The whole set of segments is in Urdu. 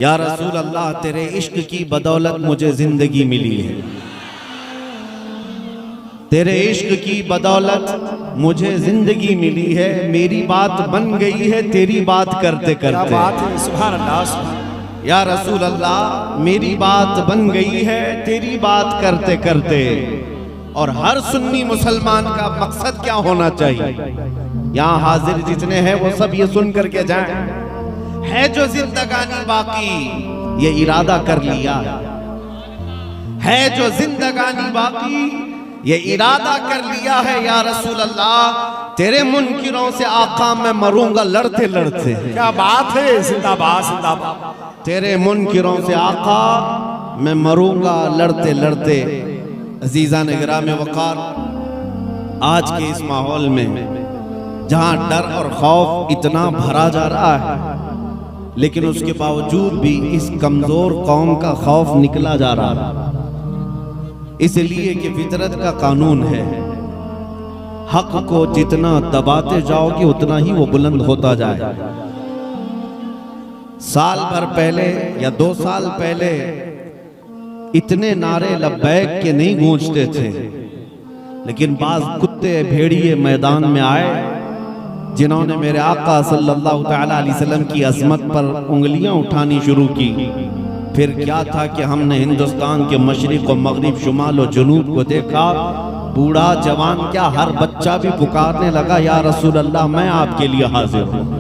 یا رسول اللہ تیرے عشق کی بدولت مجھے زندگی ملی ہے، تیرے عشق کی بدولت مجھے زندگی ملی ہے، میری بات بن گئی ہے تیری بات کرتے کرتے۔ کیا بات ہے، سبحان اللہ۔ یا رسول اللہ میری بات بن گئی ہے تیری بات کرتے کرتے۔ اور ہر سنی مسلمان کا مقصد کیا ہونا چاہیے؟ یہاں حاضر جتنے ہیں وہ سب یہ سن کر کے جائیں، ہے جو زندگانی باقی یہ ارادہ کر لیا ہے، جو زندگانی باقی یہ ارادہ کر لیا ہے۔ یا رسول اللہ تیرے منکروں سے آقا میں مروں گا لڑتے لڑتے۔ کیا بات ہے، زندہ باد زندہ باد۔ تیرے منکروں سے آقا میں مروں گا لڑتے لڑتے۔ عزیزان گرام وقار، آج کے اس ماحول میں جہاں ڈر اور خوف اتنا بھرا جا رہا ہے، لیکن اس کے باوجود بھی اس کمزور قوم کا خوف نکلا جا رہا ہے، اس لیے کہ فطرت کا قانون ہے، حق کو جتنا دباتے جاؤ گے اتنا ہی وہ بلند ہوتا جائے۔ سال بھر پہلے یا 2 سال پہلے اتنے نعرے لبیک کے نہیں گونجتے تھے، لیکن بعض کتے بھیڑیے میدان میں آئے جنہوں نے میرے آقا صلی اللہ تعالیٰ علیہ وسلم کی عظمت پر انگلیاں اٹھانی شروع کی۔ پھر کیا تھا کہ ہم نے ہندوستان کے مشرق و مغرب، شمال و جنوب کو دیکھا، بوڑھا جوان کیا ہر بچہ بھی پکارنے لگا یا رسول اللہ میں آپ کے لیے حاضر ہوں۔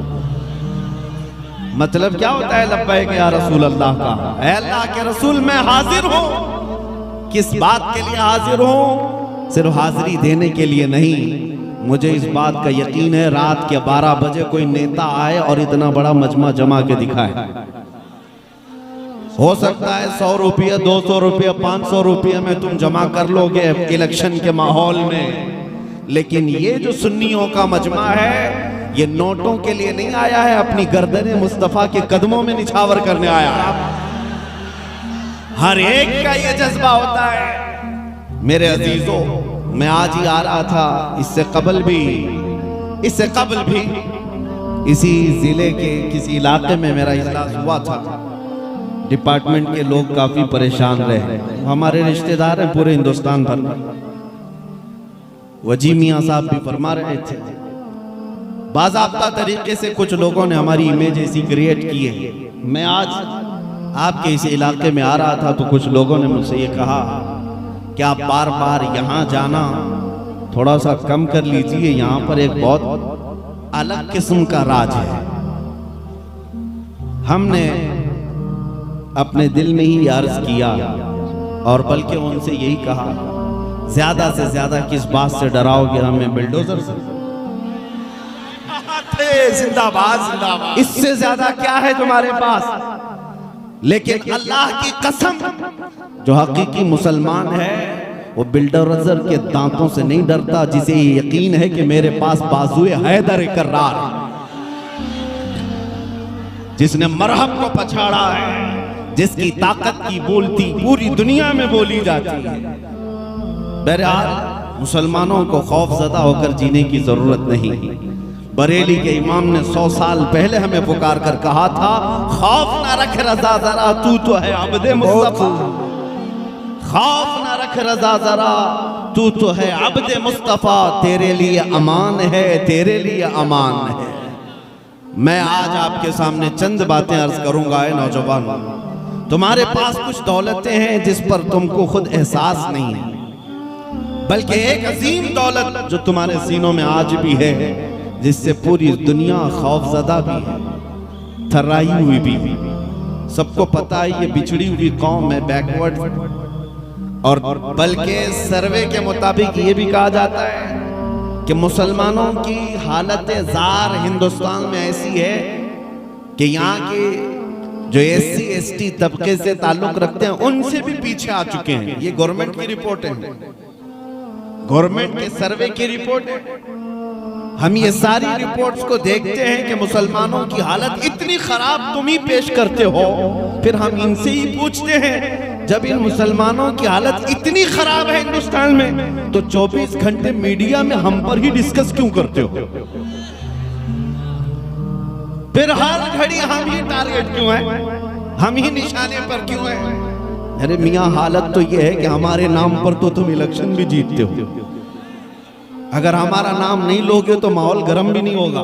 مطلب کیا ہوتا ہے لبیک یا رسول اللہ کا؟ اے اللہ کے رسول میں حاضر ہوں۔ کس بات کے لیے حاضر ہوں؟ صرف حاضری دینے کے لیے نہیں، مجھے اس بات کا یقین ہے رات کے 12 بجے کوئی نیتا آئے اور اتنا بڑا مجمع جمع کے دکھائے۔ ہو سکتا ہے 100 روپیہ 200 روپیہ 500 روپیہ میں تم جمع کر لو گے الیکشن کے ماحول میں، لیکن یہ جو سنیوں کا مجمع ہے یہ نوٹوں کے لیے نہیں آیا ہے، اپنی گردن مصطفیٰ کے قدموں میں نچھاور کرنے آیا ہے۔ ہر ایک کا یہ جذبہ ہوتا ہے۔ میرے عزیزوں، میں آج ہی آ رہا تھا، اس سے قبل بھی اسی ضلع کے کسی علاقے میں میرا اجلاس ہوا تھا، ڈپارٹمنٹ کے لوگ کافی پریشان رہے، ہمارے رشتہ دار ہیں پورے ہندوستان بھر میں۔ وجی میاں صاحب بھی فرما رہے تھے، باضابطہ طریقے سے کچھ لوگوں نے ہماری امیج ایسی کریٹ کی ہے۔ میں آج آپ کے اس علاقے میں آ رہا تھا تو کچھ لوگوں نے مجھ سے یہ کہا کہ آپ بار بار یہاں جانا تھوڑا سا کم کر لیجئے، یہاں پر ایک بہت الگ قسم کا راج ہے۔ ہم نے اپنے دل میں ہی عرض کیا اور بلکہ ان سے یہی کہا، زیادہ سے زیادہ کس بات سے ڈراؤ گے ہمیں؟ بلڈوزر سے؟ زندہ باد زندہ باد۔ اس سے زیادہ کیا ہے تمہارے پاس؟ لیکن اللہ کی قسم جو حقیقی مسلمان ہے وہ بلڈوزر کے دانتوں سے نہیں ڈرتا، جسے یہ یقین ہے کہ میرے پاس بازوئے حیدر کرار ہے، جس نے مرہم کو پچھاڑا ہے، جس کی طاقت کی بولتی پوری دنیا میں بولی جاتی ہے۔ بہرحال مسلمانوں کو خوف زدہ ہو کر جینے کی ضرورت نہیں۔ بریلی کے امام نے 100 سال پہلے ہمیں پکار کر کہا تھا، خوف نہ رکھ رضا ذرا تو ہے عبد مصطفیٰ، خوف نہ رکھ رضا ذرا تو ہے عبد مصطفیٰ، تیرے لیے امان ہے، تیرے لیے امان ہے۔ میں آج آپ کے سامنے چند باتیں عرض کروں گا۔ اے نوجوان، تمہارے پاس کچھ دولتیں ہیں جس پر تم کو خود احساس نہیں ہے، بلکہ ایک عظیم دولت جو تمہارے سینوں میں آج بھی ہے، جس سے پوری دنیا خوف زدہ بھی ہے، تھرائی ہوئی بھی۔ سب کو پتا ہے یہ بچھڑی ہوئی قوم ہے، بیکورڈ، اور بلکہ سروے کے مطابق یہ بھی کہا جاتا ہے کہ مسلمانوں کی حالت زار ہندوستان میں ایسی ہے کہ یہاں کے جو SC/ST طبقے سے تعلق رکھتے ہیں ان سے بھی پیچھے آ چکے ہیں۔ یہ گورنمنٹ کی رپورٹ ہے، گورنمنٹ کے سروے کی رپورٹ ہے۔ ہم یہ ساری رپورٹس کو دیکھتے ہیں کہ مسلمانوں کی حالت اتنی خراب تم ہی پیش کرتے ہو، پھر ہم ان سے ہی پوچھتے ہیں جب ان مسلمانوں کی حالت اتنی خراب ہے ہندوستان میں تو 24 گھنٹے میڈیا میں ہم پر ہی ڈسکس کیوں کرتے ہو؟ پھر ہر گھڑی ہم ہی ٹارگٹ کیوں ہیں؟ ہم ہی نشانے پر کیوں ہیں؟ ارے میاں حالت تو یہ ہے کہ ہمارے نام پر تو تم الیکشن بھی جیتتے ہو، اگر ہمارا نام نہیں لوگے تو ماحول گرم بھی نہیں ہوگا۔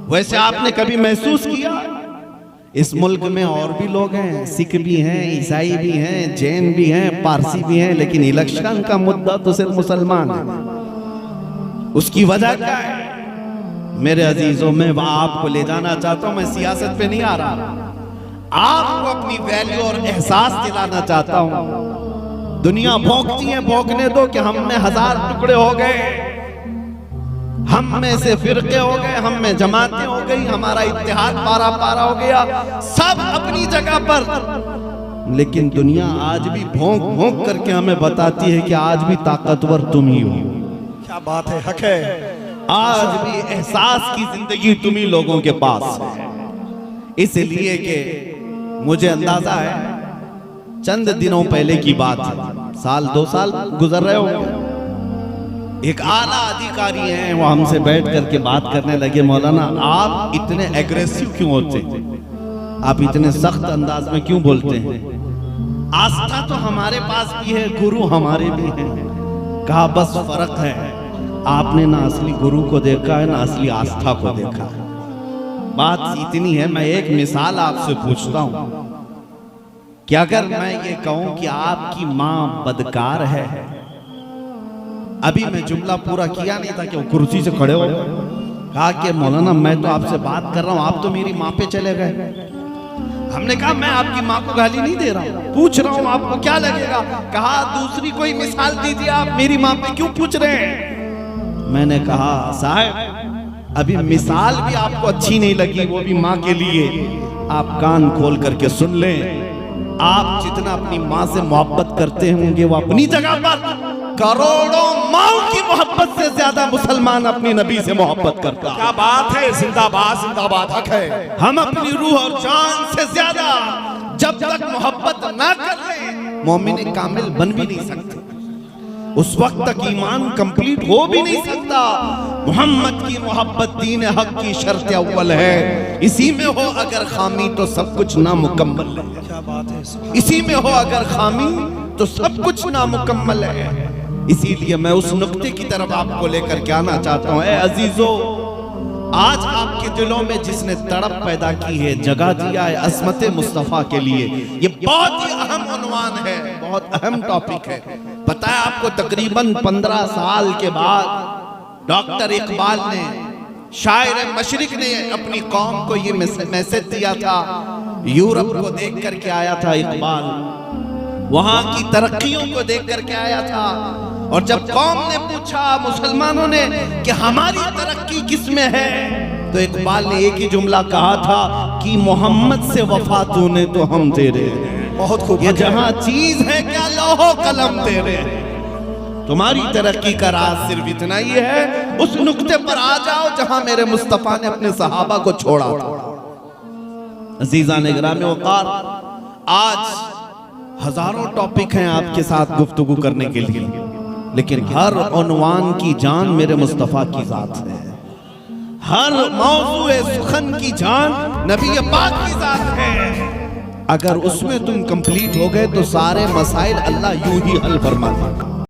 ویسے آپ نے کبھی محسوس کیا اس ملک میں اور بھی لوگ ہیں، سکھ بھی ہیں، عیسائی بھی ہیں، جین بھی ہیں، پارسی بھی ہیں، لیکن الیکشن کا مدعا تو صرف مسلمان ہے۔ اس کی وجہ کیا ہے؟ میرے عزیزوں، میں آپ کو لے جانا چاہتا ہوں، میں سیاست پہ نہیں آ رہا، آپ کو اپنی ویلیو اور احساس دلانا چاہتا ہوں۔ دنیا بھونکتی ہے، بھونکنے دو کہ ہم میں 1000 ٹکڑے ہو گئے، ہم میں سے فرقے ہو گئے، ہم میں جماعتیں ہو گئی، ہمارا اتحاد پارا پارا ہو گیا، سب اپنی جگہ پر، لیکن دنیا آج بھی بھونک بھونک کر کے ہمیں بتاتی ہے کہ آج بھی طاقتور تم ہی ہو۔ کیا بات ہے، حق ہے۔ آج بھی احساس کی زندگی تم ہی لوگوں کے پاس ہے، اس لیے کہ مجھے اندازہ ہے چند دنوں پہلے کی بات ہے، سال 2 سال گزر رہے ہوں، ایک اعلیٰ ادھیکاری ہیں، وہ ہم سے بیٹھ کر کے بات کرنے لگے، مولانا آپ اتنے ایگریسو کیوں ہوتے ہیں، آپ اتنے سخت انداز میں کیوں بولتے ہیں، آستھا تو ہمارے پاس بھی ہے، گرو ہمارے بھی ہیں۔ کہا بس فرق ہے، آپ نے نہ اصلی گرو کو دیکھا ہے نہ اصلی آستھا کو دیکھا ہے۔ بات اتنی ہے، میں ایک مثال آپ سے پوچھتا ہوں کہ اگر میں یہ کہوں کہ آپ کی ماں بدکار ہے، ابھی میں جملہ پورا کیا نہیں تھا کہ وہ کرسی سے کھڑے ہو کہا کہ مولانا میں تو آپ سے بات کر رہا ہوں، آپ تو میری ماں پہ چلے گئے۔ ہم نے کہا میں آپ کی ماں کو گالی نہیں دے رہا ہوں، پوچھ رہا ہوں آپ کو کیا لگے گا؟ کہا دوسری کوئی مثال دیجیے، آپ میری ماں پہ کیوں پوچھ رہے ہیں؟ میں نے کہا صاحب ابھی مثال بھی آپ کو اچھی نہیں لگی، وہ بھی ماں کے لیے، آپ کان کھول کر کے سن لیں، آپ جتنا اپنی ماں سے محبت کرتے ہوں گے وہ اپنی جگہ پر کروڑوں ماں کی محبت سے زیادہ مسلمان اپنی نبی سے محبت کرتا ہے۔ کیا بات ہے، زندہ باد، حق ہے۔ ہم اپنی روح اور جان سے زیادہ جب تک محبت نہ کر لیں مومن کامل بن بھی نہیں سکتے، اس وقت تک ایمان کمپلیٹ ہو بھی نہیں سکتا۔ محمد کی محبت دین حق کی شرط اول ہے، اسی میں ہو اگر خامی تو سب کچھ نامکمل ہے، کیا بات ہے، اسی میں ہو اگر خامی تو سب کچھ نامکمل ہے۔ اسی لیے میں اس نقطے کی طرف آپ کو لے کر کے آنا چاہتا ہوں۔ اے عزیزو، آج آپ کے دلوں میں جس نے تڑپ پیدا کی ہے، جگہ دیا ہے عظمت مصطفیٰ کے لیے، یہ بہت ہی اہم عنوان ہے، بہت اہم ٹاپک ہے۔ پتہ ہے آپ کو تقریباً 15 سال کے بعد ڈاکٹر اقبال نے، شاعر مشرق نے اپنی قوم کو یہ میسج دیا تھا، یورپ کو دیکھ کر کے آیا تھا اقبال، وہاں کی ترقیوں کو دیکھ کر کے آیا تھا، اور جب قوم نے پوچھا مسلمانوں نے کہ ہماری ترقی کس میں ہے، تو اقبال نے ایک ہی جملہ کہا تھا کہ محمد سے وفا تو نے تو ہم تیرے ہیں۔ بہت خوب، یہ جہاں چیز ہے کیا لوح و قلم تیرے ہیں، تمہاری ترقی کا راز صرف اتنا ہی ہے، اس نقطے پر آ جاؤ جہاں میرے مصطفیٰ نے اپنے صحابہ کو چھوڑا تھا۔ عزیزان گرامی وقار، آج ہزاروں ٹاپک ہیں آپ کے ساتھ گفتگو کرنے کے لیے، لیکن ہر عنوان کی جان میرے مصطفیٰ کی ذات ہے، ہر موضوع سخن کی جان نبی پاک کی ذات ہے۔ اگر اس میں تم کمپلیٹ ہو گئے تو سارے مسائل اللہ یوں ہی حل فرما دے گا۔